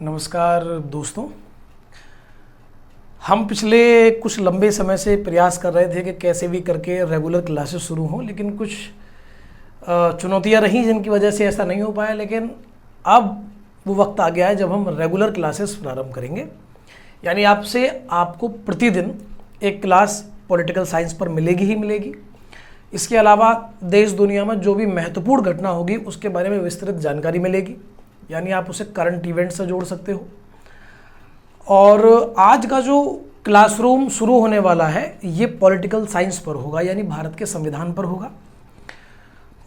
नमस्कार दोस्तों। हम पिछले कुछ लंबे समय से प्रयास कर रहे थे कि कैसे भी करके रेगुलर क्लासेस शुरू हों, लेकिन कुछ चुनौतियां रहीं जिनकी वजह से ऐसा नहीं हो पाया। लेकिन अब वो वक्त आ गया है जब हम रेगुलर क्लासेस प्रारंभ करेंगे। यानी आपको प्रतिदिन एक क्लास पॉलिटिकल साइंस पर मिलेगी ही मिलेगी। इसके अलावा देश दुनिया में जो भी महत्वपूर्ण घटना होगी उसके बारे में विस्तृत जानकारी मिलेगी, यानी आप उसे करंट इवेंट से जोड़ सकते हो। और आज का जो क्लासरूम शुरू होने वाला है ये पॉलिटिकल साइंस पर होगा, यानी भारत के संविधान पर होगा।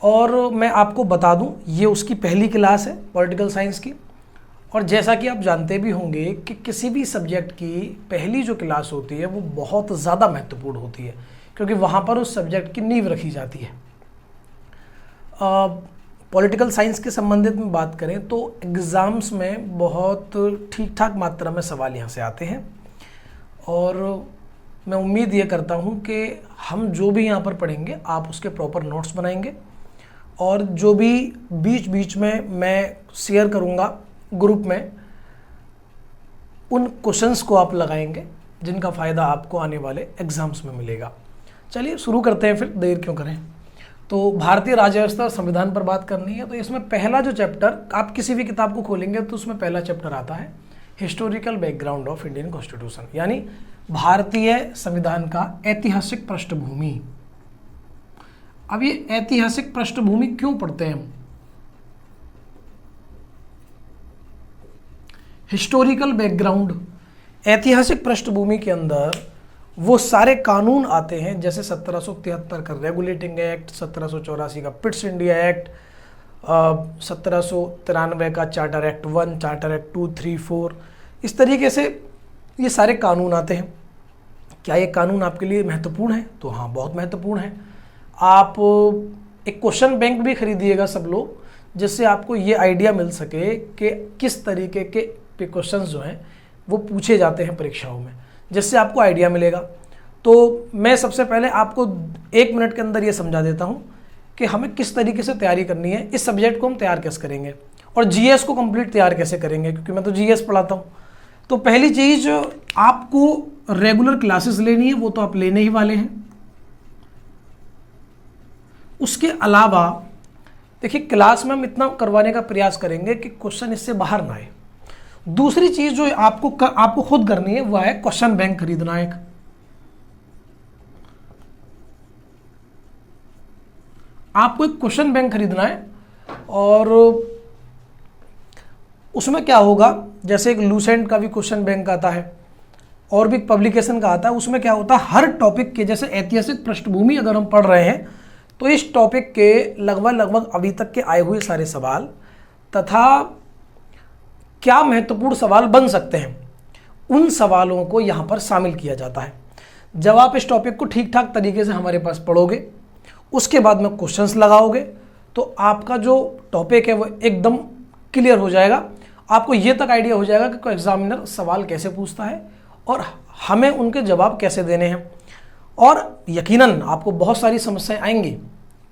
और मैं आपको बता दूं, ये उसकी पहली क्लास है पॉलिटिकल साइंस की। और जैसा कि आप जानते भी होंगे कि किसी भी सब्जेक्ट की पहली जो क्लास होती है वो बहुत ज़्यादा महत्वपूर्ण होती है, क्योंकि वहाँ पर उस सब्जेक्ट की नींव रखी जाती है। पॉलिटिकल साइंस के संबंधित में बात करें तो एग्ज़ाम्स में बहुत ठीक ठाक मात्रा में सवाल यहाँ से आते हैं। और मैं उम्मीद ये करता हूँ कि हम जो भी यहाँ पर पढ़ेंगे आप उसके प्रॉपर नोट्स बनाएंगे, और जो भी बीच बीच में मैं शेयर करूँगा ग्रुप में उन क्वेश्चंस को आप लगाएंगे जिनका फ़ायदा आपको आने वाले एग्ज़ाम्स में मिलेगा। चलिए शुरू करते हैं, फिर देर क्यों करें। तो भारतीय राज्य व्यवस्था और संविधान पर बात करनी है। तो इसमें पहला जो चैप्टर, आप किसी भी किताब को खोलेंगे तो उसमें पहला चैप्टर आता है historical background of Indian constitution, यानी भारतीय संविधान का ऐतिहासिक पृष्ठभूमि। अब ये ऐतिहासिक पृष्ठभूमि क्यों पढ़ते हैं हम? हिस्टोरिकल बैकग्राउंड, ऐतिहासिक पृष्ठभूमि के अंदर वो सारे कानून आते हैं, जैसे 1773 का रेगुलेटिंग एक्ट, 1784 का पिट्स इंडिया एक्ट, 1793 का चार्टर एक्ट 1, चार्टर एक्ट 2, 3, 4, इस तरीके से ये सारे कानून आते हैं। क्या ये कानून आपके लिए महत्वपूर्ण है? तो हाँ, बहुत महत्वपूर्ण है। आप एक क्वेश्चन बैंक भी खरीदिएगा सब लोग, जिससे आपको ये आइडिया मिल सके कि किस तरीके के क्वेश्चंस जो हैं वो पूछे जाते हैं परीक्षाओं में, जिससे आपको आइडिया मिलेगा। तो मैं सबसे पहले आपको 1 मिनट के अंदर ये समझा देता हूँ कि हमें किस तरीके से तैयारी करनी है, इस सब्जेक्ट को हम तैयार कैसे करेंगे और जीएस को कंप्लीट तैयार कैसे करेंगे, क्योंकि मैं तो जीएस पढ़ाता हूँ। तो पहली चीज़, आपको रेगुलर क्लासेस लेनी है, वो तो आप लेने ही वाले हैं। उसके अलावा देखिए, क्लास में हम इतना करवाने का प्रयास करेंगे कि क्वेश्चन इससे बाहर ना आए। दूसरी चीज जो आपको खुद करनी है वह है क्वेश्चन बैंक खरीदना। आपको एक क्वेश्चन बैंक खरीदना है, और उसमें क्या होगा, जैसे एक लूसेंट का भी क्वेश्चन बैंक आता है और भी पब्लिकेशन का आता है। उसमें क्या होता है, हर टॉपिक के, जैसे ऐतिहासिक पृष्ठभूमि अगर हम पढ़ रहे हैं तो इस टॉपिक के लगभग अभी तक के आए हुए सारे सवाल तथा क्या महत्वपूर्ण सवाल बन सकते हैं, उन सवालों को यहाँ पर शामिल किया जाता है। जब आप इस टॉपिक को ठीक ठाक तरीके से हमारे पास पढ़ोगे, उसके बाद में क्वेश्चंस लगाओगे, तो आपका जो टॉपिक है वो एकदम क्लियर हो जाएगा। आपको ये तक आइडिया हो जाएगा कि कोई एग्जामिनर सवाल कैसे पूछता है और हमें उनके जवाब कैसे देने हैं। और यकीनन आपको बहुत सारी समस्याएं आएंगी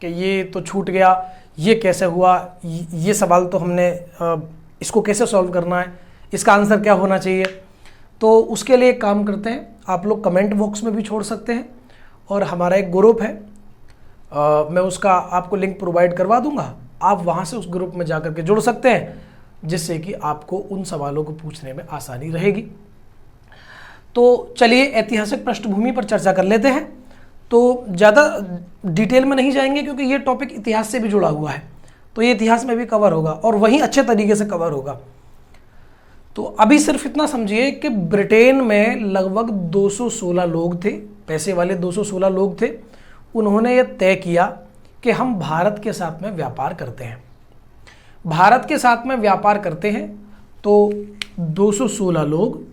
कि ये तो छूट गया, ये कैसे हुआ, ये सवाल तो हमने इसको कैसे सॉल्व करना है, इसका आंसर क्या होना चाहिए। तो उसके लिए एक काम करते हैं, आप लोग कमेंट बॉक्स में भी छोड़ सकते हैं, और हमारा एक ग्रुप है, मैं उसका आपको लिंक प्रोवाइड करवा दूंगा। आप वहाँ से उस ग्रुप में जाकर के जुड़ सकते हैं, जिससे कि आपको उन सवालों को पूछने में आसानी रहेगी। तो चलिए ऐतिहासिक पृष्ठभूमि पर चर्चा कर लेते हैं। तो ज़्यादा डिटेल में नहीं जाएंगे, क्योंकि ये टॉपिक इतिहास से भी जुड़ा हुआ है, तो ये इतिहास में भी कवर होगा और वहीं अच्छे तरीके से कवर होगा। तो अभी सिर्फ इतना समझिए कि ब्रिटेन में लगभग 216 लोग थे, पैसे वाले 216 लोग थे। उन्होंने ये तय किया कि हम भारत के साथ में व्यापार करते हैं, भारत के साथ में व्यापार करते हैं। तो 216 लोग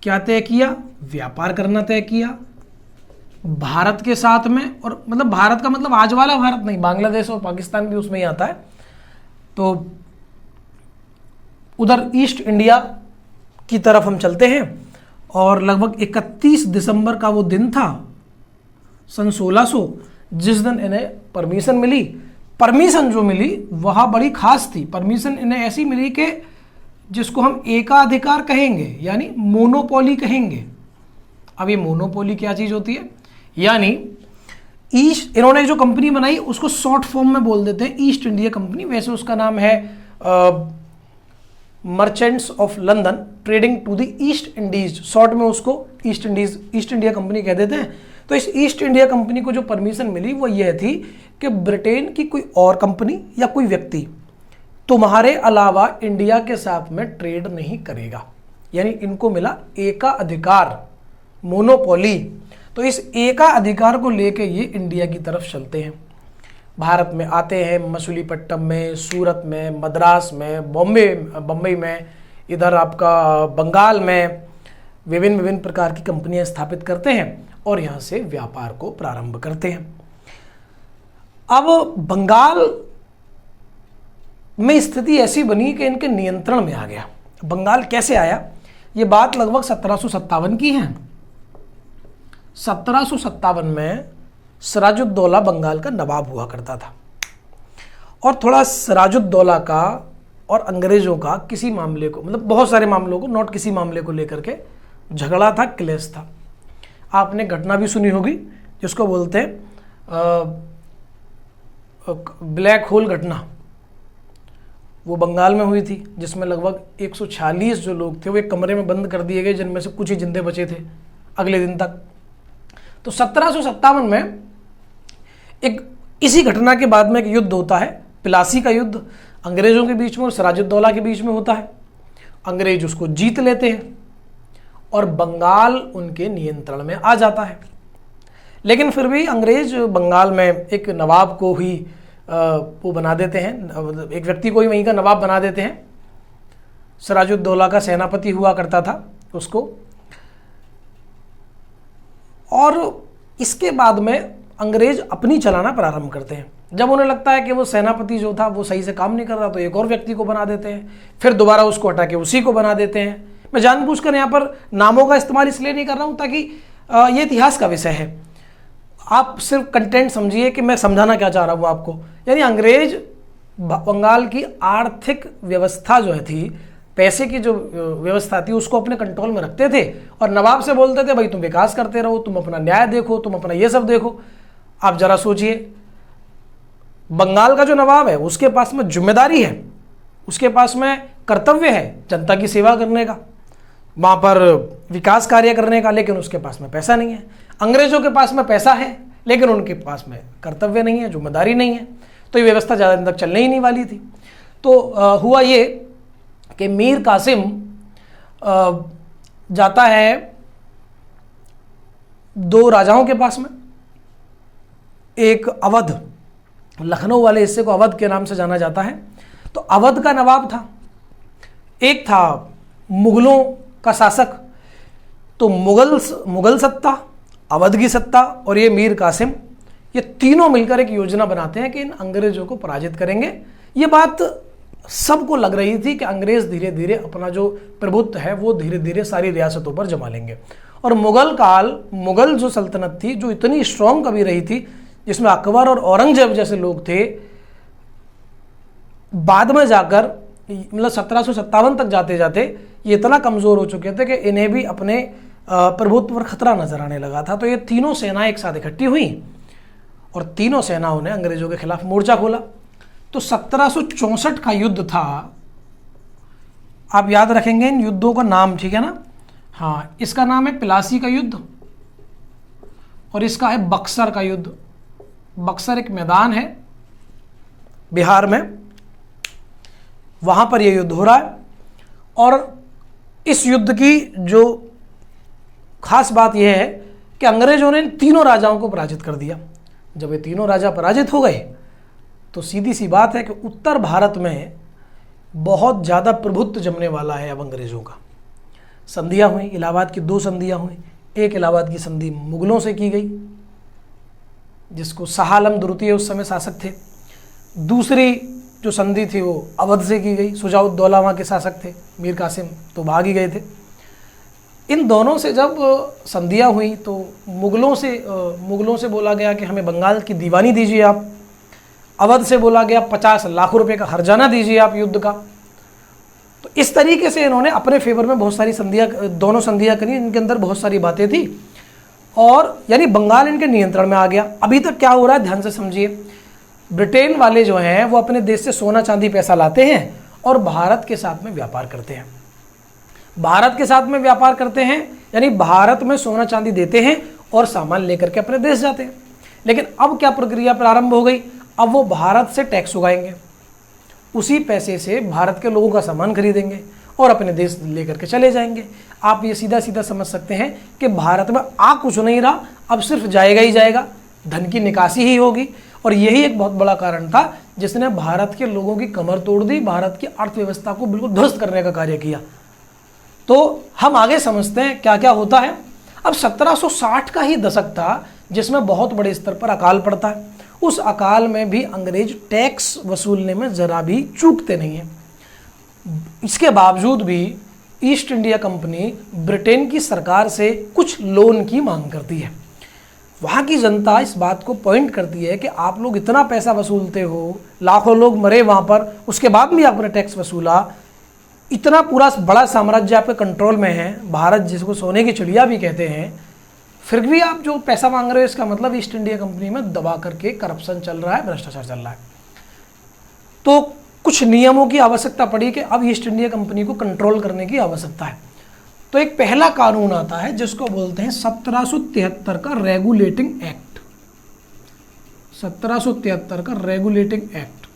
क्या तय किया, व्यापार करना तय किया भारत के साथ में। और मतलब भारत का मतलब आज वाला भारत नहीं, बांग्लादेश और पाकिस्तान भी उसमें ही आता है। तो उधर ईस्ट इंडिया की तरफ हम चलते हैं, और लगभग 31 दिसंबर का वो दिन था सन 1600, जिस दिन इन्हें परमिशन मिली। परमिशन जो मिली वह बड़ी खास थी। परमिशन इन्हें ऐसी मिली कि जिसको हम एकाधिकार कहेंगे यानी मोनोपोली कहेंगे। अब ये मोनोपोली क्या चीज़ होती है, यानी ईस्ट, इन्होंने जो कंपनी बनाई उसको शॉर्ट फॉर्म में बोल देते हैं ईस्ट इंडिया कंपनी। वैसे उसका नाम है merchants of London trading to the East Indies, short में उसको ईस्ट इंडिया कंपनी कह देते हैं। तो इस ईस्ट इंडिया कंपनी को जो परमिशन मिली वो यह थी कि ब्रिटेन की कोई और कंपनी या कोई व्यक्ति तुम्हारे अलावा इंडिया के साथ में ट्रेड नहीं करेगा, यानी इनको मिला एका अधिकार, मोनोपोली। तो इस एका अधिकार को लेके ये इंडिया की तरफ चलते हैं, भारत में आते हैं, मछलीपट्टनम में, सूरत में, मद्रास में, बम्बई में, इधर आपका बंगाल में विभिन्न प्रकार की कंपनियां स्थापित करते हैं और यहाँ से व्यापार को प्रारंभ करते हैं। अब बंगाल में स्थिति ऐसी बनी कि इनके नियंत्रण में आ गया। बंगाल कैसे आया, ये बात लगभग 1757 की है। 1757 में सिराजुद्दौला बंगाल का नवाब हुआ करता था और थोड़ा सिराजुद्दौला का और अंग्रेजों का किसी मामले को, मतलब बहुत सारे मामलों को, नॉट किसी मामले को लेकर के झगड़ा था, क्लेश था। आपने घटना भी सुनी होगी जिसको बोलते हैं ब्लैक होल घटना, वो बंगाल में हुई थी, जिसमें लगभग 146 जो लोग थे वो एक कमरे में बंद कर दिए गए, जिनमें से कुछ ही जिंदे बचे थे अगले दिन तक। तो 1757 में एक इसी घटना के बाद में एक युद्ध होता है, प्लासी का युद्ध, अंग्रेजों के बीच में और सिराजुद्दौला के बीच में होता है। अंग्रेज उसको जीत लेते हैं और बंगाल उनके नियंत्रण में आ जाता है। लेकिन फिर भी अंग्रेज बंगाल में एक नवाब को ही वो बना देते हैं, एक व्यक्ति को ही वहीं का नवाब बना देते हैं। सिराजुद्दौला का सेनापति हुआ करता था उसको, और इसके बाद में अंग्रेज अपनी चलाना प्रारंभ करते हैं। जब उन्हें लगता है कि वो सेनापति जो था वो सही से काम नहीं कर रहा तो एक और व्यक्ति को बना देते हैं, फिर दोबारा उसको हटा के उसी को बना देते हैं। मैं जानबूझकर यहाँ पर नामों का इस्तेमाल इसलिए नहीं कर रहा हूँ ताकि ये इतिहास का विषय है, आप सिर्फ कंटेंट समझिए कि मैं समझाना क्या चाह रहा हूँ आपको। यानी अंग्रेज बंगाल की आर्थिक व्यवस्था जो है थी, पैसे की जो व्यवस्था थी, उसको अपने कंट्रोल में रखते थे और नवाब से बोलते थे भाई तुम विकास करते रहो, तुम अपना न्याय देखो, तुम अपना ये सब देखो। आप जरा सोचिए, बंगाल का जो नवाब है उसके पास में जिम्मेदारी है, उसके पास में कर्तव्य है जनता की सेवा करने का, वहाँ पर विकास कार्य करने का, लेकिन उसके पास में पैसा नहीं है। अंग्रेजों के पास में पैसा है लेकिन उनके पास में कर्तव्य नहीं है, जिम्मेदारी नहीं है, तो ये व्यवस्था ज़्यादा दिन तक चलने ही नहीं वाली थी। तो हुआ ये कि मीर कासिम जाता है दो राजाओं के पास में, एक अवध, लखनऊ वाले हिस्से को अवध के नाम से जाना जाता है। तो अवध का नवाब था, एक था मुगलों का शासक। तो मुगल सत्ता, अवध की सत्ता और ये मीर कासिम, ये तीनों मिलकर एक योजना बनाते हैं कि इन अंग्रेजों को पराजित करेंगे। ये बात सबको लग रही थी कि अंग्रेज धीरे धीरे अपना जो प्रभुत्व है वो धीरे धीरे सारी रियासतों पर जमा लेंगे। और मुगल जो सल्तनत थी, जो इतनी स्ट्रांग कभी रही थी, जिसमें अकबर और औरंगजेब जैसे लोग थे, बाद में जाकर मतलब 1757 तक जाते जाते ये इतना कमज़ोर हो चुके थे कि इन्हें भी अपने प्रभुत्व पर खतरा नजर आने लगा था। तो ये तीनों सेनाएं एक साथ इकट्ठी हुई और तीनों सेनाओं ने अंग्रेजों के खिलाफ मोर्चा खोला। तो 1764 का युद्ध था, आप याद रखेंगे इन युद्धों का नाम, ठीक है ना? हाँ, इसका नाम है प्लासी का युद्ध और इसका है बक्सर का युद्ध। बक्सर एक मैदान है बिहार में, वहां पर यह युद्ध हो रहा है। और इस युद्ध की जो खास बात यह है कि अंग्रेजों ने तीनों राजाओं को पराजित कर दिया। जब ये तीनों राजा पराजित हो गए तो सीधी सी बात है कि उत्तर भारत में बहुत ज़्यादा प्रभुत्व जमने वाला है अब अंग्रेजों का। संधियाँ हुई, इलाहाबाद की 2 संधियाँ हुई। एक इलाहाबाद की संधि मुगलों से की गई, जिसको शाह आलम द्वितीय उस समय शासक थे। दूसरी जो संधि थी वो अवध से की गई, शुजाउद्दौला वहाँ के शासक थे, मीर कासिम तो भाग ही गए थे। इन दोनों से जब संधियाँ हुई तो मुगलों से बोला गया कि हमें बंगाल की दीवानी दीजिए आप। अवध से बोला गया 50 लाख रुपए का हर्जाना दीजिए आप युद्ध का। तो इस तरीके से इन्होंने अपने फेवर में बहुत सारी संधियाँ, दोनों संधियाँ करी, इनके अंदर बहुत सारी बातें थी और यानी बंगाल इनके नियंत्रण में आ गया। अभी तक क्या हो रहा है ध्यान से समझिए, ब्रिटेन वाले जो हैं वो अपने देश से सोना चांदी पैसा लाते हैं और भारत के साथ में व्यापार करते हैं। भारत के साथ में व्यापार करते हैं यानी भारत में सोना चांदी देते हैं और सामान लेकर के अपने देश जाते हैं। लेकिन अब क्या प्रक्रिया प्रारंभ हो गई, अब वो भारत से टैक्स उगाएंगे, उसी पैसे से भारत के लोगों का सामान खरीदेंगे और अपने देश लेकर के चले जाएंगे। आप ये सीधा सीधा समझ सकते हैं कि भारत में आ कुछ नहीं रहा, अब सिर्फ जाएगा ही जाएगा, धन की निकासी ही होगी। और यही एक बहुत बड़ा कारण था जिसने भारत के लोगों की कमर तोड़ दी, भारत की अर्थव्यवस्था को बिल्कुल ध्वस्त करने का कार्य किया। तो हम आगे समझते हैं क्या क्या होता है। अब 1760 का ही दशक था जिसमें बहुत बड़े स्तर पर अकाल पड़ता है। उस अकाल में भी अंग्रेज टैक्स वसूलने में जरा भी चूकते नहीं हैं। इसके बावजूद भी ईस्ट इंडिया कंपनी ब्रिटेन की सरकार से कुछ लोन की मांग करती है। वहाँ की जनता इस बात को पॉइंट करती है कि आप लोग इतना पैसा वसूलते हो, लाखों लोग मरे वहाँ पर, उसके बाद भी आपने टैक्स वसूला, इतना पूरा बड़ा साम्राज्य आपके कंट्रोल में है, भारत जिसको सोने की चिड़िया भी कहते हैं, फिर भी आप जो पैसा मांग रहे हो इसका मतलब ईस्ट इंडिया कंपनी में दबा करके करप्शन चल रहा है, भ्रष्टाचार चल रहा है। तो कुछ नियमों की आवश्यकता पड़ी कि अब ईस्ट इंडिया कंपनी को कंट्रोल करने की आवश्यकता है। तो एक पहला कानून आता है जिसको बोलते हैं 1773 का रेगुलेटिंग एक्ट। 1773 का रेगुलेटिंग एक्ट।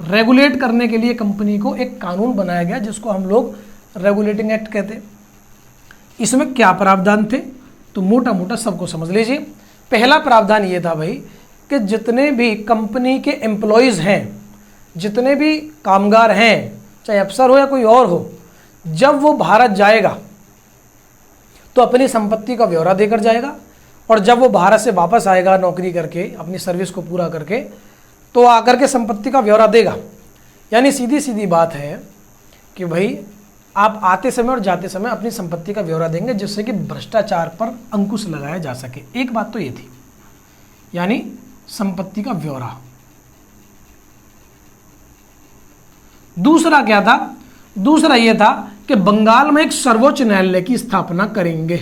रेगुलेट करने के लिए कंपनी को एक कानून बनाया गया जिसको हम लोग रेगुलेटिंग एक्ट कहते हैं। इसमें क्या प्रावधान थे तो मोटा मोटा सबको समझ लीजिए। पहला प्रावधान ये था भाई कि जितने भी कंपनी के एम्प्लॉयज़ हैं, जितने भी कामगार हैं, चाहे अफसर हो या कोई और हो, जब वो भारत जाएगा तो अपनी संपत्ति का ब्यौरा देकर जाएगा और जब वो भारत से वापस आएगा नौकरी करके, अपनी सर्विस को पूरा करके, तो आकर के संपत्ति का ब्यौरा देगा। यानी सीधी सीधी बात है कि भाई आप आते समय और जाते समय अपनी संपत्ति का ब्यौरा देंगे जिससे कि भ्रष्टाचार पर अंकुश लगाया जा सके। एक बात तो ये थी, यानी संपत्ति का ब्यौरा। दूसरा क्या था? दूसरा यह था कि बंगाल में एक सर्वोच्च न्यायालय की स्थापना करेंगे।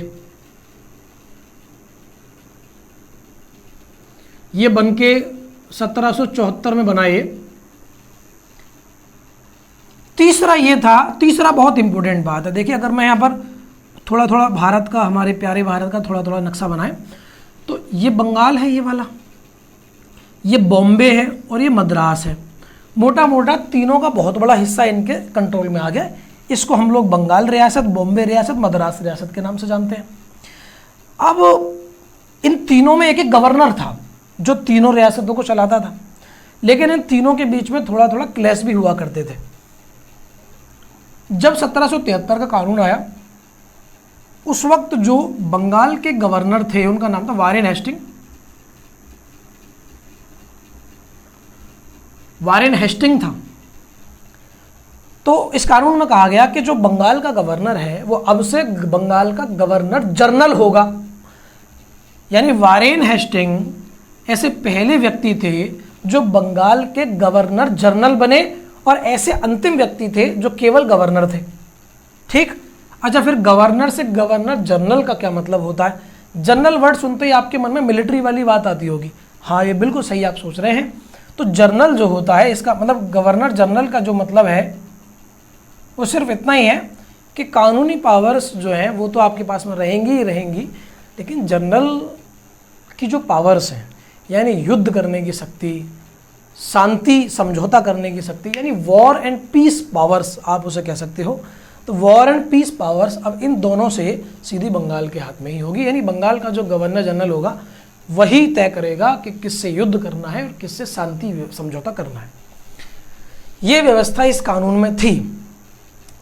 ये बनके 1774 में बनाए। तीसरा ये था, तीसरा बहुत इंपॉर्टेंट बात है। देखिए अगर मैं यहाँ पर थोड़ा थोड़ा भारत का, हमारे प्यारे भारत का थोड़ा थोड़ा नक्शा बनाए तो ये बंगाल है, ये वाला, ये बॉम्बे है और ये मद्रास है। मोटा मोटा तीनों का बहुत बड़ा हिस्सा इनके कंट्रोल में आ गया। इसको हम लोग बंगाल रियासत, बॉम्बे रियासत, मद्रास रियासत के नाम से जानते हैं। अब इन तीनों में एक एक गवर्नर था जो तीनों रियासतों को चलाता था, लेकिन इन तीनों के बीच में थोड़ा थोड़ा क्लैश भी हुआ करते थे। जब 1773 का कानून आया उस वक्त जो बंगाल के गवर्नर थे उनका नाम था वारेन हेस्टिंग। वारेन हेस्टिंग था। तो इस कानून में कहा गया कि जो बंगाल का गवर्नर है वो अब से बंगाल का गवर्नर जनरल होगा। यानी वारेन हेस्टिंग ऐसे पहले व्यक्ति थे जो बंगाल के गवर्नर जनरल बने और ऐसे अंतिम व्यक्ति थे जो केवल गवर्नर थे। ठीक। अच्छा, फिर गवर्नर से गवर्नर जनरल का क्या मतलब होता है? जनरल वर्ड सुनते ही आपके मन में मिलिट्री वाली बात आती होगी। हाँ, ये बिल्कुल सही आप सोच रहे हैं। तो जनरल जो होता है, इसका मतलब गवर्नर जनरल का जो मतलब है वो सिर्फ इतना ही है कि कानूनी पावर्स जो हैं वो तो आपके पास में रहेंगी ही रहेंगी, लेकिन जनरल की जो पावर्स हैं यानी युद्ध करने की शक्ति, शांति समझौता करने की शक्ति, यानी वॉर एंड पीस पावर्स आप उसे कह सकते हो। तो वॉर एंड पीस पावर्स अब इन दोनों से सीधी बंगाल के हाथ में ही होगी। यानी बंगाल का जो गवर्नर जनरल होगा वही तय करेगा कि किससे युद्ध करना है और किससे शांति समझौता करना है। ये व्यवस्था इस कानून में थी।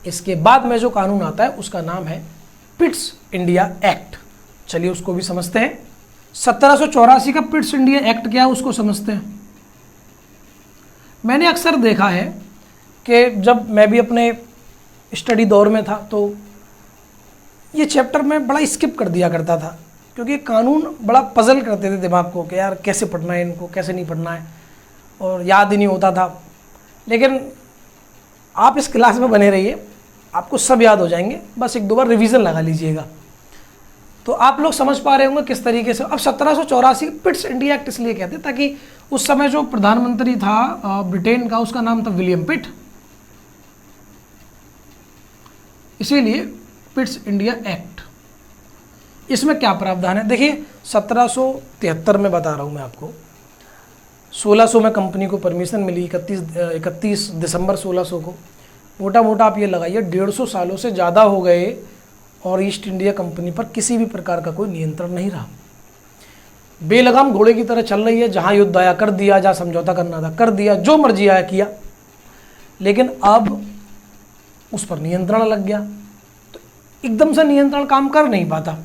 इसके बाद में जो कानून आता है उसका नाम है पिट्स इंडिया एक्ट। चलिए उसको भी समझते हैं। 1784 का पिट्स इंडिया एक्ट क्या है उसको समझते हैं। मैंने अक्सर देखा है कि जब मैं भी अपने स्टडी दौर में था तो ये चैप्टर में बड़ा स्किप कर दिया करता था, क्योंकि कानून बड़ा पजल करते थे दिमाग को कि यार कैसे पढ़ना है इनको, कैसे नहीं पढ़ना है, और याद ही नहीं होता था। लेकिन आप इस क्लास में बने रहिए, आपको सब याद हो जाएंगे, बस एक दो बार रिवीजन लगा लीजिएगा। तो आप लोग समझ पा रहे होंगे किस तरीके से। अब 1784 पिट्स इंडिया एक्ट इसलिए कहते हैं ताकि उस समय जो प्रधानमंत्री था ब्रिटेन का, उसका नाम था विलियम पिट, इसीलिए पिट्स इंडिया एक्ट। इसमें क्या प्रावधान है देखिए, 1773 में बता रहा हूँ मैं आपको, 1600 में कंपनी को परमिशन मिली, 31 दिसंबर 1600 को। मोटा मोटा आप ये लगाइए 150 सालों से ज़्यादा हो गए और ईस्ट इंडिया कंपनी पर किसी भी प्रकार का कोई नियंत्रण नहीं रहा। बेलगाम घोड़े की तरह चल रही है, जहाँ युद्ध आया कर दिया, जहाँ समझौता करना था कर दिया, जो मर्जी आया किया। लेकिन अब उस पर नियंत्रण लग गया, तो एकदम से नियंत्रण काम कर नहीं पाता,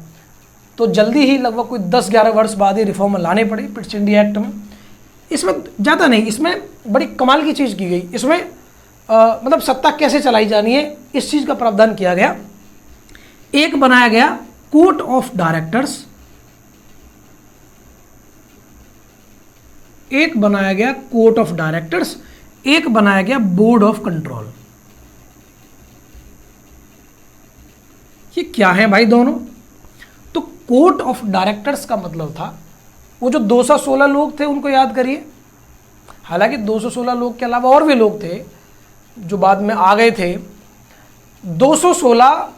तो जल्दी ही लगभग कोई 10-11 वर्ष बाद ही रिफॉर्म लाने पड़े पिट्स इंडिया एक्ट में। इसमें ज़्यादा नहीं, इसमें बड़ी कमाल की चीज़ की गई। इसमें मतलब सत्ता कैसे चलाई जानी है, इस चीज़ का प्रावधान किया गया। एक बनाया गया कोर्ट ऑफ डायरेक्टर्स, एक बनाया गया कोर्ट ऑफ डायरेक्टर्स, एक बनाया गया बोर्ड ऑफ कंट्रोल। ये क्या है भाई दोनों? तो कोर्ट ऑफ डायरेक्टर्स का मतलब था वो जो 216 लोग थे उनको याद करिए। हालांकि 216 लोग के अलावा और भी लोग थे जो बाद में आ गए थे। 216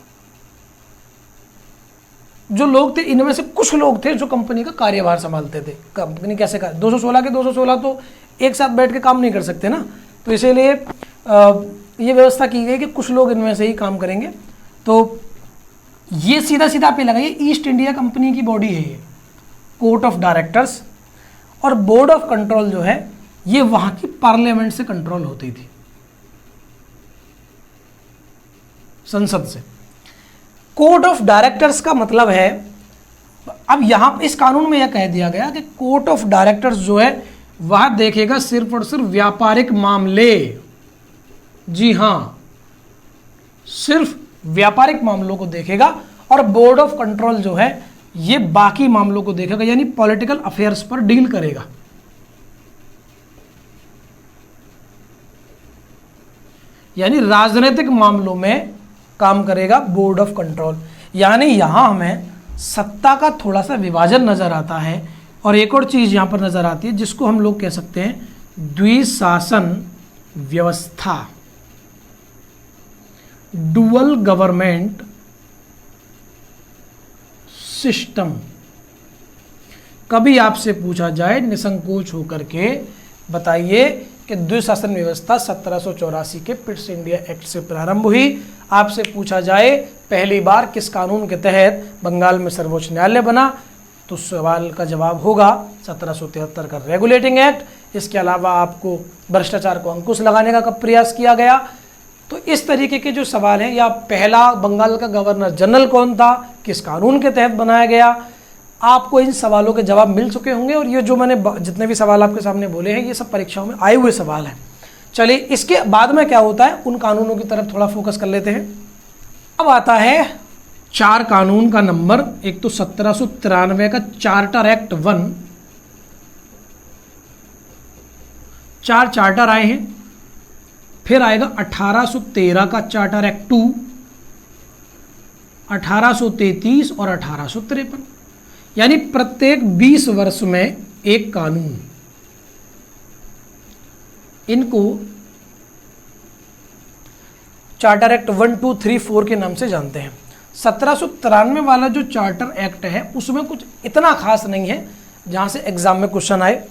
जो लोग थे, इनमें से कुछ लोग थे जो कंपनी का कार्यभार संभालते थे। कंपनी कैसे कर 216 के 216 तो एक साथ बैठ के काम नहीं कर सकते ना, तो इसीलिए ये व्यवस्था की गई कि कुछ लोग इनमें से ही काम करेंगे। तो ये सीधा सीधा आप ये लगाइए, ईस्ट इंडिया कंपनी की बॉडी है ये कोर्ट ऑफ डायरेक्टर्स, और बोर्ड ऑफ कंट्रोल जो है ये वहां की पार्लियामेंट से कंट्रोल होती थी, संसद से। कोर्ट ऑफ डायरेक्टर्स का मतलब है, अब यहां इस कानून में यह कह दिया गया कि कोर्ट ऑफ डायरेक्टर्स जो है वह देखेगा सिर्फ और सिर्फ व्यापारिक मामले। जी हां, सिर्फ व्यापारिक मामलों को देखेगा, और बोर्ड ऑफ कंट्रोल जो है ये बाकी मामलों को देखेगा, यानी पॉलिटिकल अफेयर्स पर डील करेगा। यानी राजनीतिक मामलों में काम करेगा बोर्ड ऑफ कंट्रोल। यानी यहां हमें सत्ता का थोड़ा सा विभाजन नजर आता है। और एक और चीज यहां पर नजर आती है जिसको हम लोग कह सकते हैं द्विशासन व्यवस्था, डुअल गवर्नमेंट सिस्टम। कभी आपसे पूछा जाए निसंकोच होकर के बताइए कि द्विशासन व्यवस्था 1784 के पिट्स इंडिया एक्ट से प्रारंभ हुई। आपसे पूछा जाए पहली बार किस कानून के तहत बंगाल में सर्वोच्च न्यायालय बना, तो सवाल का जवाब होगा 1773 का रेगुलेटिंग एक्ट। इसके अलावा आपको भ्रष्टाचार को अंकुश लगाने का कब प्रयास किया गया, तो इस तरीके के जो सवाल हैं, या पहला बंगाल का गवर्नर जनरल कौन था, किस कानून के तहत बनाया गया, आपको इन सवालों के जवाब मिल चुके होंगे। और ये जो मैंने जितने भी सवाल आपके सामने बोले हैं ये सब परीक्षाओं में आए हुए सवाल हैं। चलिए इसके बाद में क्या होता है उन कानूनों की तरफ थोड़ा फोकस कर लेते हैं। अब आता है 4 कानून का नंबर। एक तो 1793 का चार्टर एक्ट 1, 4 चार्टर आए हैं। फिर आएगा 1813 का चार्टर एक्ट 2, 1833 और 1853। यानी प्रत्येक 20 वर्ष में एक कानून। इनको चार्टर एक्ट 1, 2, 3, 4 के नाम से जानते हैं। 1793 वाला जो चार्टर एक्ट है उसमें कुछ इतना खास नहीं है जहां से एग्जाम में क्वेश्चन आए,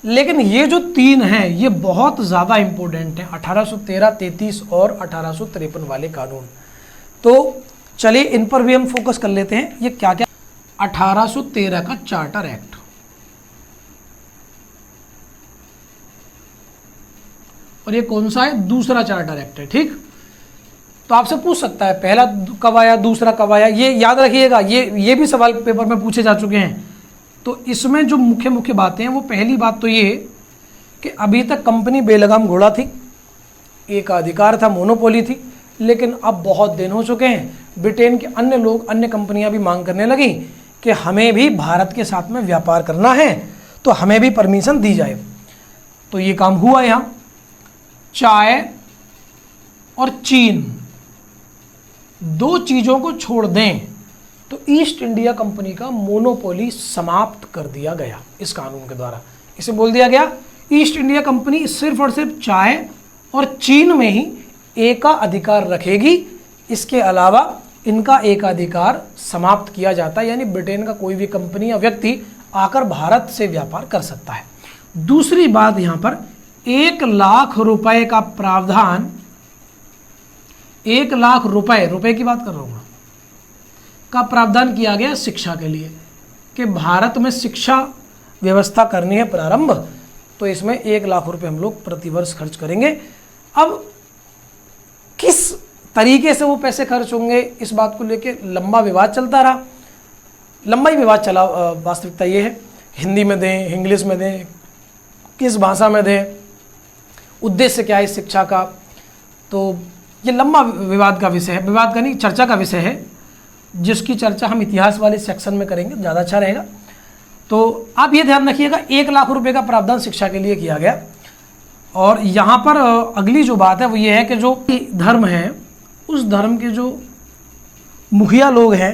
लेकिन ये जो 3 हैं ये बहुत ज़्यादा इंपॉर्टेंट हैं, 1813, 33 और 1853 वाले कानून। तो चलिए इन पर भी हम फोकस कर लेते हैं। ये क्या क्या? 1813 का चार्टर एक्ट, और ये कौन सा है? दूसरा चार्टर एक्ट है। ठीक, तो आपसे पूछ सकता है पहला कब आया, दूसरा कब आया, ये याद रखिएगा। ये भी सवाल पेपर में पूछे जा चुके हैं। तो इसमें जो मुख्य मुख्य बातें हैं, वो पहली बात तो ये कि अभी तक कंपनी बेलगाम घोड़ा थी, एक अधिकार था, मोनोपोली थी। लेकिन अब बहुत दिन हो चुके हैं, ब्रिटेन के अन्य लोग, अन्य कंपनियां भी मांग करने लगी कि हमें भी भारत के साथ में व्यापार करना है, तो हमें भी परमिशन दी जाए। तो ये काम हुआ यहाँ। चाय और चीन दो चीज़ों को छोड़ दें तो ईस्ट इंडिया कंपनी का मोनोपोली समाप्त कर दिया गया इस कानून के द्वारा। इसे बोल दिया गया ईस्ट इंडिया कंपनी सिर्फ और सिर्फ चाय और चीन में ही एकाधिकार रखेगी, इसके अलावा इनका एकाधिकार समाप्त किया जाता है, यानी ब्रिटेन का कोई भी कंपनी या व्यक्ति आकर भारत से व्यापार कर सकता है। दूसरी बात यहाँ पर 1 लाख रुपए का प्रावधान, 1 लाख रुपए की बात कर रहा हूँ का प्रावधान किया गया शिक्षा के लिए कि भारत में शिक्षा व्यवस्था करनी है प्रारंभ, तो इसमें 1 लाख रुपए हम लोग प्रतिवर्ष खर्च करेंगे। अब किस तरीके से वो पैसे खर्च होंगे इस बात को लेके लंबा विवाद चलता रहा, लंबा ही विवाद चला। वास्तविकता ये है हिंदी में दें, इंग्लिश में दें, किस भाषा में दें, उद्देश्य क्या है इस शिक्षा का, तो ये लंबा विवाद का विषय है, विवाद का नहीं चर्चा का विषय है, जिसकी चर्चा हम इतिहास वाले सेक्शन में करेंगे, ज़्यादा अच्छा रहेगा। तो आप ये ध्यान रखिएगा 1 लाख रुपए का प्रावधान शिक्षा के लिए किया गया। और यहाँ पर अगली जो बात है वो ये है कि जो धर्म है उस धर्म के जो मुखिया लोग हैं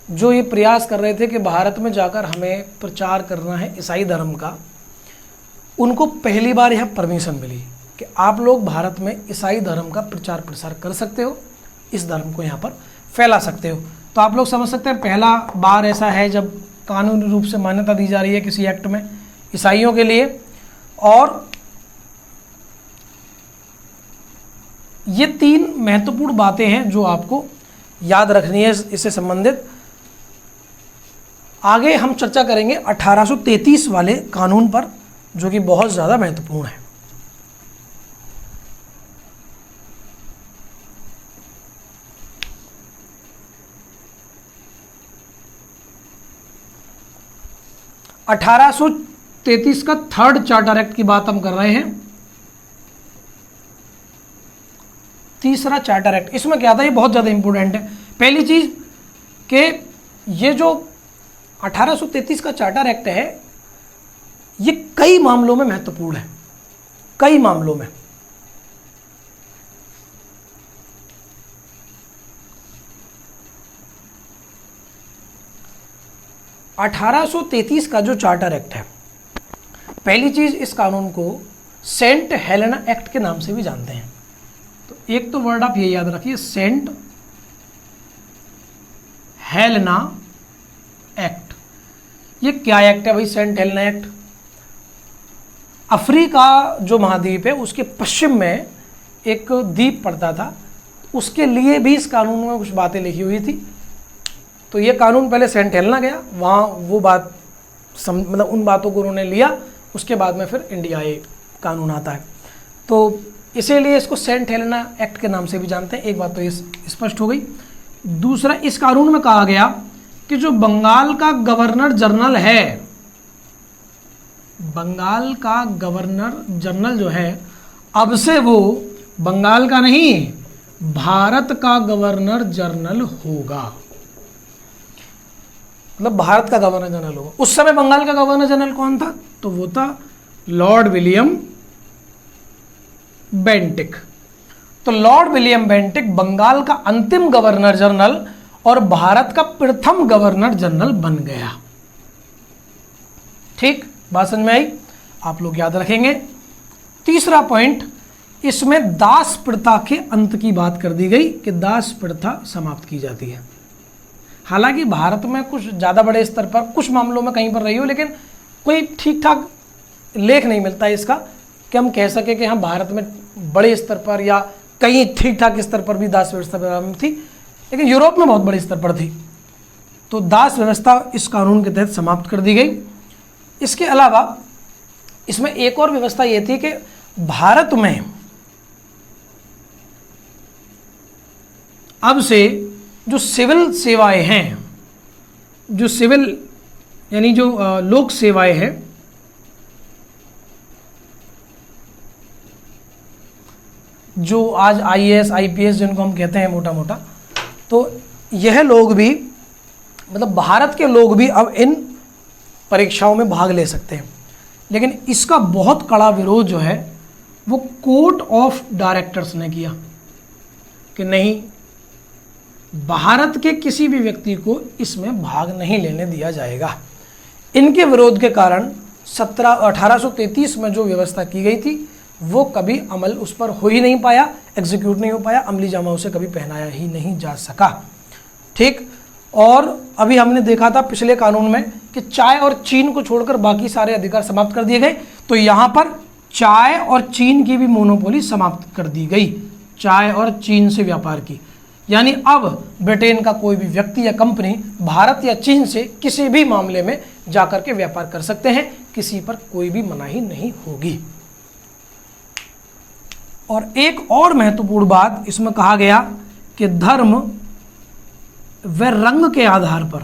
जो ये प्रयास कर रहे थे कि भारत में जाकर हमें प्रचार करना है ईसाई धर्म का, उनको पहली बार यह परमिशन मिली कि आप लोग भारत में ईसाई धर्म का प्रचार प्रसार कर सकते हो, इस धर्म को यहाँ पर फैला सकते हो। तो आप लोग समझ सकते हैं पहला बार ऐसा है जब कानूनी रूप से मान्यता दी जा रही है किसी एक्ट में ईसाइयों के लिए। और ये 3 महत्वपूर्ण बातें हैं जो आपको याद रखनी है इससे संबंधित। आगे हम चर्चा करेंगे 1833 वाले कानून पर जो कि बहुत ज़्यादा महत्वपूर्ण है। अठारह सौ 33 का 3rd चार्टर एक्ट की बात हम कर रहे हैं। 3रा चार्टर एक्ट, इसमें क्या था, ये बहुत ज़्यादा इंपॉर्टेंट है। पहली चीज़ कि ये जो 1833 का चार्टर एक्ट है ये कई मामलों में महत्वपूर्ण है, कई मामलों में। अठारह सौ 33 का जो चार्टर एक्ट है, पहली चीज इस कानून को सेंट हेलेना एक्ट के नाम से भी जानते हैं। तो एक तो वर्ड आप ये याद रखिए, सेंट हेलेना एक्ट। ये क्या एक्ट है भाई सेंट हेलेना एक्ट? अफ्रीका जो महाद्वीप है उसके पश्चिम में एक द्वीप पड़ता था, उसके लिए भी इस कानून में कुछ बातें लिखी हुई थी। तो ये कानून पहले सेंट हेलेना गया, वहाँ वो बात मतलब उन बातों को उन्होंने लिया, उसके बाद में फिर इंडिया ये कानून आता है। तो इसीलिए इसको सेंट हेलेना एक्ट के नाम से भी जानते हैं। एक बात तो ये स्पष्ट हो गई। दूसरा, इस कानून में कहा गया कि जो बंगाल का गवर्नर जनरल है, बंगाल का गवर्नर जनरल जो है, अब से वो बंगाल का नहीं भारत का गवर्नर जनरल होगा। मतलब भारत का गवर्नर जनरल होगा। उस समय बंगाल का गवर्नर जनरल कौन था? तो वो था लॉर्ड विलियम बेंटिक। तो लॉर्ड विलियम बेंटिक बंगाल का अंतिम गवर्नर जनरल और भारत का प्रथम गवर्नर जनरल बन गया। ठीक, बात समझ में आई? आप लोग याद रखेंगे। तीसरा पॉइंट, इसमें दास प्रथा के अंत की बात कर दी गई कि दास प्रथा समाप्त की जाती है। हालांकि भारत में कुछ ज़्यादा बड़े स्तर पर कुछ मामलों में कहीं पर रही हो, लेकिन कोई ठीक ठाक लेख नहीं मिलता है इसका कि हम कह सके कि हाँ भारत में बड़े स्तर पर या कहीं ठीक ठाक स्तर पर भी दास व्यवस्था प्रारंभ थी, लेकिन यूरोप में बहुत बड़े स्तर पर थी। तो दास व्यवस्था इस कानून के तहत समाप्त कर दी गई। इसके अलावा इसमें एक और व्यवस्था ये थी कि भारत में अब से जो सिविल सेवाएं हैं, जो सिविल यानी जो लोक सेवाएं हैं, जो आज आईएएस आईपीएस जिनको हम कहते हैं मोटा मोटा, तो यह लोग भी मतलब भारत के लोग भी अब इन परीक्षाओं में भाग ले सकते हैं। लेकिन इसका बहुत कड़ा विरोध जो है वो कोर्ट ऑफ डायरेक्टर्स ने किया कि नहीं, भारत के किसी भी व्यक्ति को इसमें भाग नहीं लेने दिया जाएगा। इनके विरोध के कारण 1833 में जो व्यवस्था की गई थी वो कभी अमल उस पर हो ही नहीं पाया, एग्जीक्यूट नहीं हो पाया, अमली जामा उसे कभी पहनाया ही नहीं जा सका। ठीक, और अभी हमने देखा था पिछले कानून में कि चाय और चीन को छोड़कर बाकी सारे अधिकार समाप्त कर दिए गए, तो यहाँ पर चाय और चीन की भी मोनोपोली समाप्त कर दी गई, चाय और चीन से व्यापार की। यानी अब ब्रिटेन का कोई भी व्यक्ति या कंपनी भारत या चीन से किसी भी मामले में जाकर के व्यापार कर सकते हैं, किसी पर कोई भी मनाही नहीं होगी। और एक और महत्वपूर्ण बात इसमें कहा गया कि धर्म व रंग के आधार पर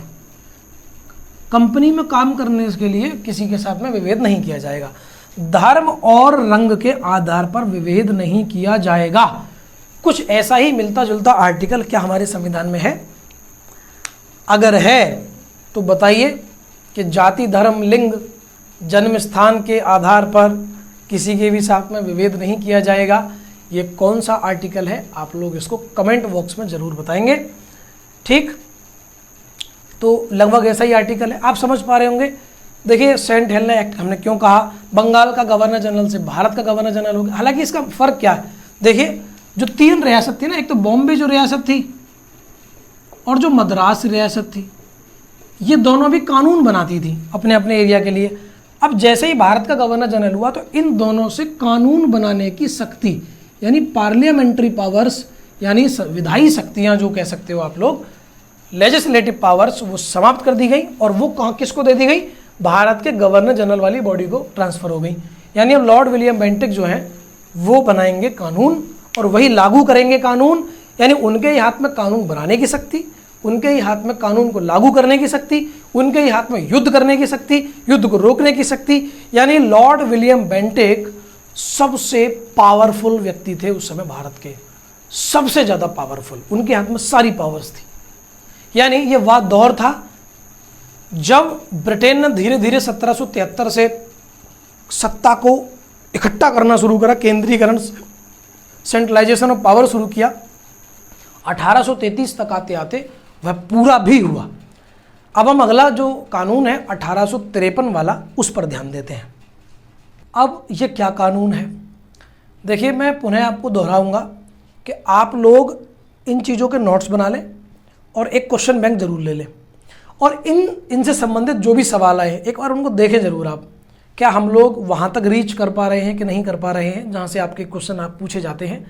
कंपनी में काम करने के लिए किसी के साथ में विभेद नहीं किया जाएगा। धर्म और रंग के आधार पर विभेद नहीं किया जाएगा। कुछ ऐसा ही मिलता जुलता आर्टिकल क्या हमारे संविधान में है? अगर है तो बताइए कि जाति, धर्म, लिंग, जन्म स्थान के आधार पर किसी के भी साथ में विभेद नहीं किया जाएगा। ये कौन सा आर्टिकल है? आप लोग इसको कमेंट बॉक्स में ज़रूर बताएंगे। ठीक, तो लगभग ऐसा ही आर्टिकल है, आप समझ पा रहे होंगे। देखिए, सेंट हेलेना एक्ट हमने क्यों कहा, बंगाल का गवर्नर जनरल से भारत का गवर्नर जनरल हो गया। हालांकि इसका फ़र्क क्या है, देखिए जो 3 रियासत थी ना, एक तो बॉम्बे जो रियासत थी और जो मद्रास रियासत थी, ये दोनों भी कानून बनाती थी अपने अपने एरिया के लिए। अब जैसे ही भारत का गवर्नर जनरल हुआ तो इन दोनों से कानून बनाने की शक्ति यानी पार्लियामेंट्री पावर्स यानी विधायी शक्तियां जो कह सकते हो आप लोग, लेजिस्लेटिव पावर्स, वो समाप्त कर दी गई। और वो किसको दे दी गई? भारत के गवर्नर जनरल वाली बॉडी को ट्रांसफर हो गई। यानी अब लॉर्ड विलियम बेंटिक जो है वो बनाएंगे कानून और वही लागू करेंगे कानून। यानी उनके ही हाथ में कानून बनाने की शक्ति, उनके ही हाथ में कानून को लागू करने की शक्ति, उनके ही हाथ में युद्ध करने की शक्ति, युद्ध को रोकने की शक्ति। यानी लॉर्ड विलियम बेंटिक सबसे पावरफुल व्यक्ति थे उस समय, भारत के सबसे ज़्यादा पावरफुल, उनके हाथ में सारी पावर्स थी। यानी ये वह दौर था जब ब्रिटेन ने धीरे धीरे 1773 से सत्ता को इकट्ठा करना शुरू करा, केंद्रीकरण, सेंट्रलाइजेशन ऑफ पावर शुरू किया। 1833 तक आते आते वह पूरा भी हुआ। अब हम अगला जो कानून है 1853 वाला, उस पर ध्यान देते हैं। अब ये क्या कानून है? देखिए, मैं पुनः आपको दोहराऊंगा कि आप लोग इन चीज़ों के नोट्स बना लें और एक क्वेश्चन बैंक जरूर ले लें और इनसे संबंधित जो भी सवाल आए एक बार उनको देखें ज़रूर आप, क्या हम लोग वहाँ तक रीच कर पा रहे हैं कि नहीं कर पा रहे हैं जहाँ से आपके क्वेश्चन आप पूछे जाते हैं।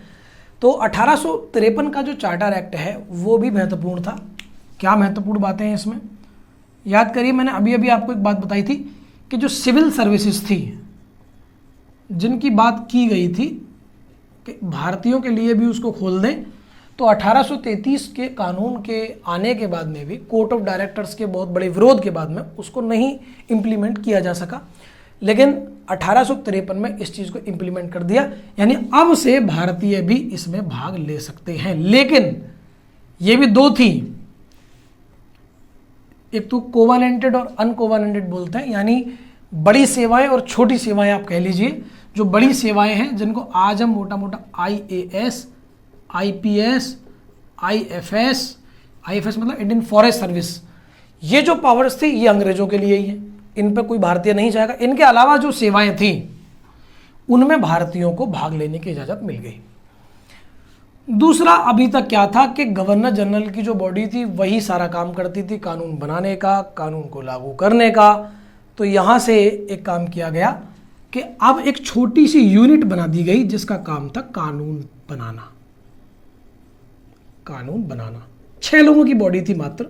तो 1853 का जो चार्टर एक्ट है वो भी महत्वपूर्ण था। क्या महत्वपूर्ण बातें हैं इसमें? याद करिए, मैंने अभी अभी आपको एक बात बताई थी कि जो सिविल सर्विसेज थी जिनकी बात की गई थी कि भारतीयों के लिए भी उसको खोल दें, तो 1833 के कानून के आने के बाद में भी कोर्ट ऑफ डायरेक्टर्स के बहुत बड़े विरोध के बाद में उसको नहीं इम्प्लीमेंट किया जा सका। लेकिन 1853 में इस चीज़ को इम्प्लीमेंट कर दिया, यानी अब से भारतीय भी इसमें भाग ले सकते हैं। लेकिन ये भी 2 थी, एक तो कोवालेंटेड और अनकोवालेंटेड बोलते हैं, यानी बड़ी सेवाएं और छोटी सेवाएं आप कह लीजिए। जो बड़ी सेवाएं हैं जिनको आज हम मोटा मोटा IAS, IPS, IFS मतलब इंडियन फॉरेस्ट सर्विस, ये जो पावर्स थी ये अंग्रेजों के लिए ही है, इन पर कोई भारतीय नहीं जाएगा। इनके अलावा जो सेवाएं थी उनमें भारतीयों को भाग लेने की इजाज़त मिल गई। दूसरा, अभी तक क्या था कि गवर्नर जनरल की जो बॉडी थी वही सारा काम करती थी, कानून बनाने का, कानून को लागू करने का। तो यहाँ से एक काम किया गया कि अब एक छोटी सी यूनिट बना दी गई जिसका काम था कानून बनाना। कानून बनाना 6 लोगों की बॉडी थी मात्र,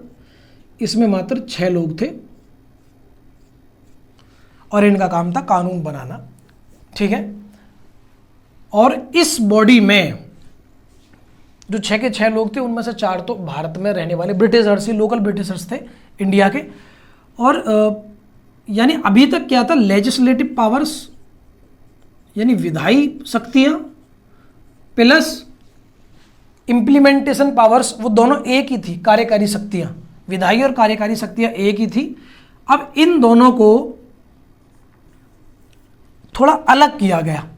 इसमें मात्र 6 लोग थे और इनका काम था कानून बनाना। ठीक है, और इस बॉडी में जो 6 के 6 लोग थे उनमें से 4 तो भारत में रहने वाले ब्रिटिशर्स ही, लोकल ब्रिटिशर्स थे इंडिया के। और यानी अभी तक क्या था, लेजिस्लेटिव पावर्स यानी विधायी शक्तियां प्लस इम्प्लीमेंटेशन पावर्स, वो दोनों एक ही थी। कार्यकारी शक्तियां, विधायी और कार्यकारी शक्तियां एक ही थी। अब इन दोनों को थोड़ा अलग किया गया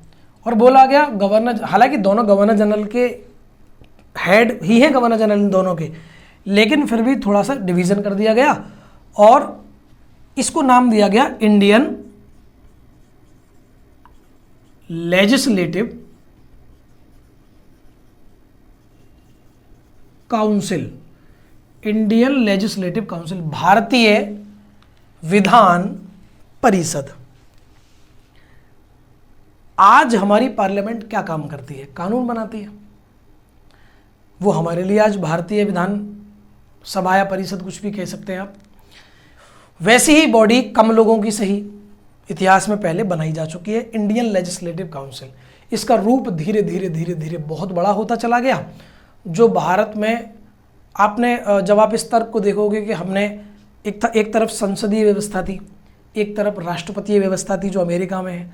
और बोला गया गवर्नर, हालांकि दोनों गवर्नर जनरल के हेड ही हैं गवर्नर जनरल इन दोनों के, लेकिन फिर भी थोड़ा सा डिवीजन कर दिया गया और इसको नाम दिया गया Indian legislative council. Indian legislative council, भारतीय विधान परिषद। आज हमारी पार्लियामेंट क्या काम करती है? कानून बनाती है। वो हमारे लिए आज भारतीय विधान सभा या परिषद, कुछ भी कह सकते हैं आप। वैसी ही बॉडी कम लोगों की सही इतिहास में पहले बनाई जा चुकी है, इंडियन लेजिस्लेटिव काउंसिल। इसका रूप धीरे धीरे धीरे धीरे बहुत बड़ा होता चला गया। जो भारत में आपने जब आप इस तर्क को देखोगे कि हमने एक तरफ संसदीय व्यवस्था थी, एक तरफ राष्ट्रपतीय व्यवस्था थी जो अमेरिका में है,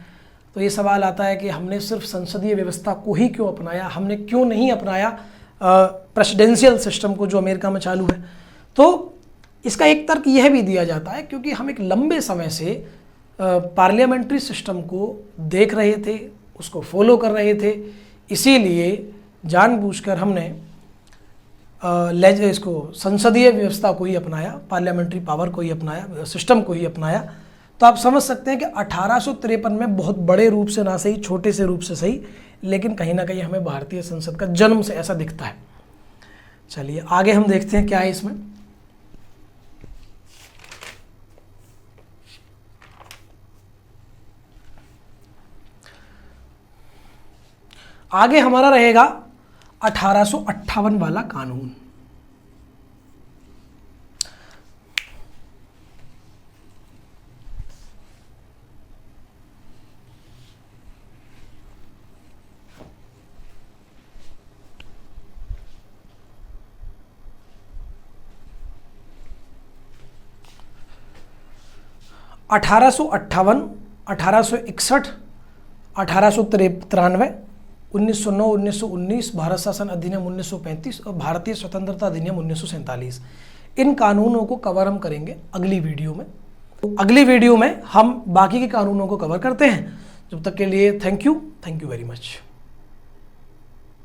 तो ये सवाल आता है कि हमने सिर्फ संसदीय व्यवस्था को ही क्यों अपनाया, हमने क्यों नहीं अपनाया प्रेसिडेंशियल सिस्टम को जो अमेरिका में चालू है। तो इसका एक तर्क यह भी दिया जाता है क्योंकि हम एक लंबे समय से पार्लियामेंट्री सिस्टम को देख रहे थे, उसको फॉलो कर रहे थे, इसीलिए जानबूझकर हमने इसको संसदीय व्यवस्था को ही अपनाया, पार्लियामेंट्री पावर को ही अपनाया, सिस्टम को ही अपनाया। तो आप समझ सकते हैं कि 1853 में बहुत बड़े रूप से ना सही, छोटे से रूप से सही, लेकिन कहीं ना कहीं हमें भारतीय संसद का जन्म से ऐसा दिखता है। चलिए आगे हम देखते हैं क्या है इसमें। आगे हमारा रहेगा 1858 वाला कानून। अठारह सौ 1861, 1893, 1909, 1919, भारत शासन अधिनियम 1935 और भारतीय स्वतंत्रता अधिनियम 1947। इन कानूनों को कवर हम करेंगे अगली वीडियो में। तो अगली वीडियो में हम बाकी के कानूनों को कवर करते हैं। जब तक के लिए थैंक यू वेरी मच।